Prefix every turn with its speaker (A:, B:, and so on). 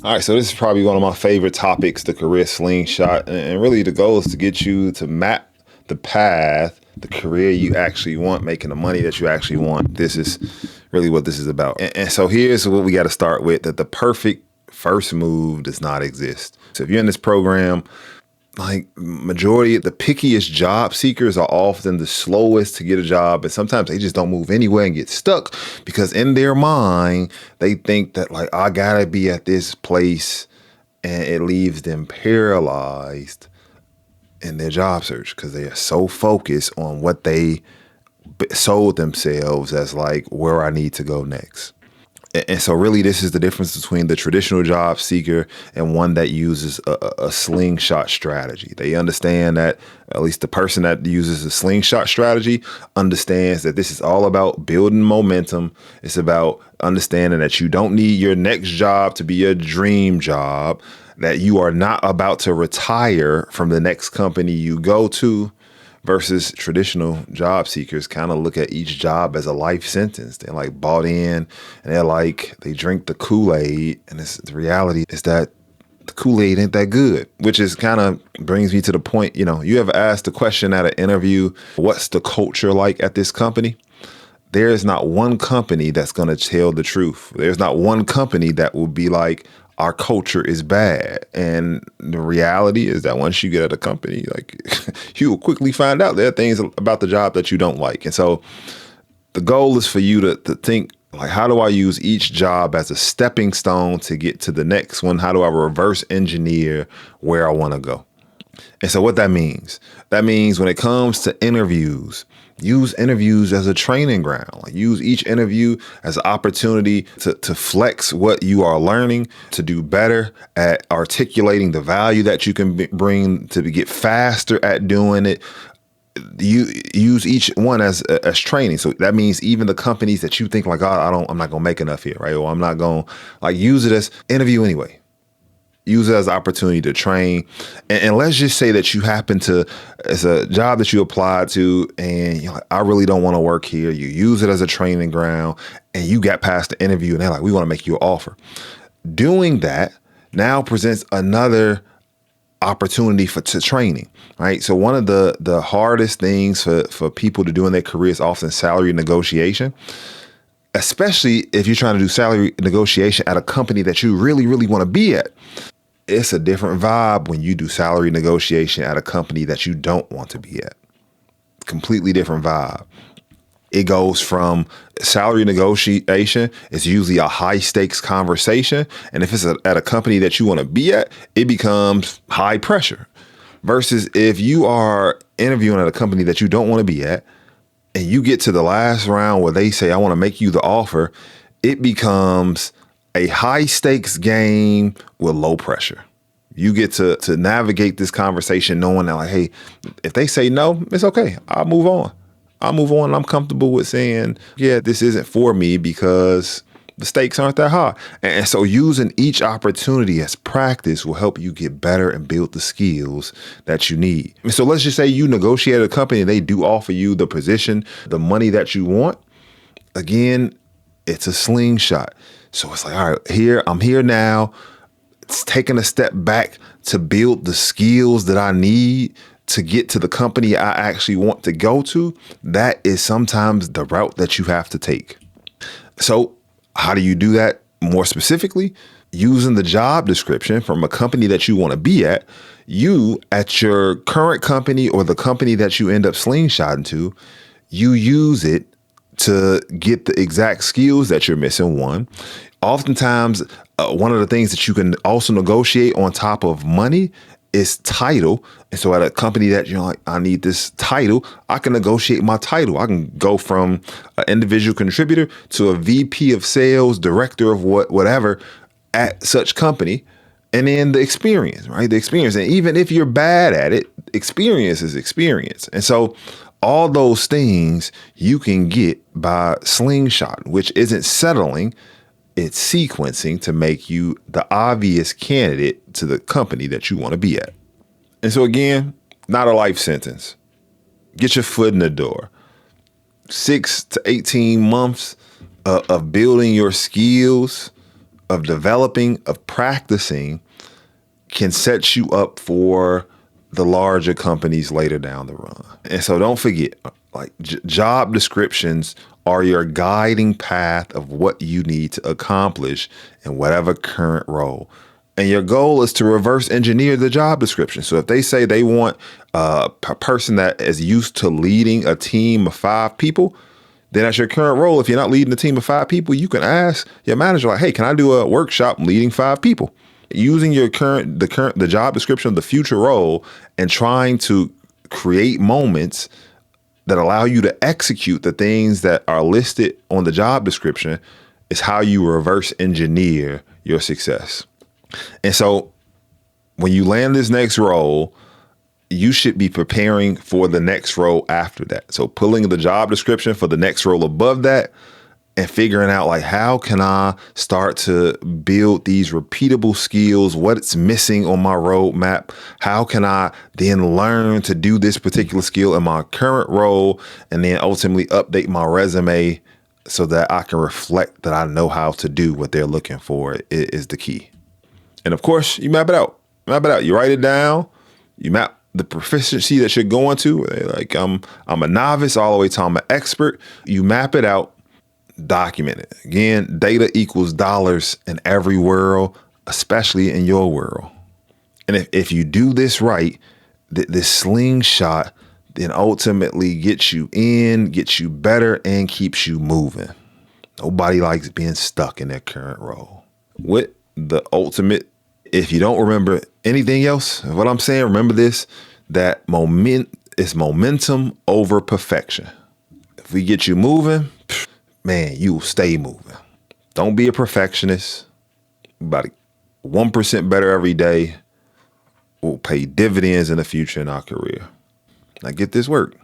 A: All right, so this is probably one of my favorite topics, the career slingshot. And really the goal is to get you to map the path, the career you actually want, making the money that you actually want. This is really what this is about. And so here's what we got to start with, that the perfect first move does not exist. So if you're in this program, like majority of the pickiest job seekers are often the slowest to get a job, and sometimes they just don't move anywhere and get stuck because in their mind they think that like I gotta be at this place, and it leaves them paralyzed in their job search because they are so focused on what they sold themselves as like where I need to go next. And so really this is the difference between the traditional job seeker and one that uses a slingshot strategy. They understand that, at least the person that uses a slingshot strategy understands that this is all about building momentum. It's about understanding that you don't need your next job to be your dream job, that you are not about to retire from the next company you go to. Versus traditional job seekers kind of look at each job as a life sentence. They're like bought in, and they drink the Kool-Aid, and the reality is that the Kool-Aid ain't that good, which is kind of brings me to the point, you ever asked the question at an interview, what's the culture like at this company? There is not one company that's going to tell the truth. There's not one company that will be like, our culture is bad. And the reality is that once you get at a company, like you will quickly find out there are things about the job that you don't like. And so the goal is for you to think, like, how do I use each job as a stepping stone to get to the next one? How do I reverse engineer where I want to go? And so what that means when it comes to interviews, use interviews as a training ground. Like use each interview as an opportunity to flex what you are learning, to do better at articulating the value that you can bring, to get faster at doing it. You use each one as training. So that means even the companies that you think like, oh, I'm not gonna make enough here, right? Or I'm not gonna, like, use it as interview anyway. Use it as an opportunity to train. And let's just say that you happen to, it's a job that you applied to and you're like, I really don't want to work here. You use it as a training ground and you got past the interview and they're like, we want to make you an offer. Doing that now presents another opportunity to training, right? So one of the hardest things for people to do in their career is often salary negotiation, especially if you're trying to do salary negotiation at a company that you really, really want to be at. It's a different vibe when you do salary negotiation at a company that you don't want to be at. Completely different vibe. It goes from salary negotiation, it's usually a high stakes conversation. And if it's at a company that you want to be at, it becomes high pressure. Versus if you are interviewing at a company that you don't want to be at, and you get to the last round where they say, I want to make you the offer, it becomes a high stakes game with low pressure. You get to navigate this conversation knowing that, like, hey, if they say no, it's okay. I'll move on. I'm comfortable with saying, yeah, this isn't for me because the stakes aren't that high. And so using each opportunity as practice will help you get better and build the skills that you need. And so let's just say you negotiate a company and they do offer you the position, the money that you want. Again, it's a slingshot. So it's like, all right, I'm here now. It's taking a step back to build the skills that I need to get to the company I actually want to go to. That is sometimes the route that you have to take. So how do you do that more specifically? Using the job description from a company that you want to be at, you at your current company or the company that you end up slingshotting to, you use it to get the exact skills that you're missing. One, oftentimes, one of the things that you can also negotiate on top of money is title. And so at a company that you're like, I need this title, I can negotiate my title. I can go from an individual contributor to a VP of sales, director of whatever at such company. And then the experience, right? The experience. And even if you're bad at it, experience is experience. And so all those things you can get by slingshot, which isn't settling, it's sequencing to make you the obvious candidate to the company that you want to be at. And so again, not a life sentence. Get your foot in the door. 6 to 18 months of building your skills of developing, of practicing can set you up for the larger companies later down the run. And so don't forget, like job descriptions are your guiding path of what you need to accomplish in whatever current role. And your goal is to reverse engineer the job description. So if they say they want a person that is used to leading a team of 5 people, then at your current role, if you're not leading a team of 5 people, you can ask your manager, like, hey, can I do a workshop leading 5 people? Using the job description of the future role and trying to create moments that allow you to execute the things that are listed on the job description is how you reverse engineer your success. And so when you land this next role, you should be preparing for the next role after that. So pulling the job description for the next role above that and figuring out, like, how can I start to build these repeatable skills? What's missing on my roadmap? How can I then learn to do this particular skill in my current role and then ultimately update my resume so that I can reflect that I know how to do what they're looking for is the key. And of course, you map it out. You write it down. You map the proficiency that you're going to. Like, I'm a novice all the way to I'm an expert. You map it out, document it. Again, data equals dollars in every world, especially in your world. And if you do this right, this slingshot then ultimately gets you in, gets you better, and keeps you moving. Nobody likes being stuck in their current role. With the ultimate, if you don't remember anything else, what I'm saying, remember this, that it's momentum over perfection. If we get you moving, man, you will stay moving. Don't be a perfectionist. About 1% better every day will pay dividends in the future in our career. Now get this work.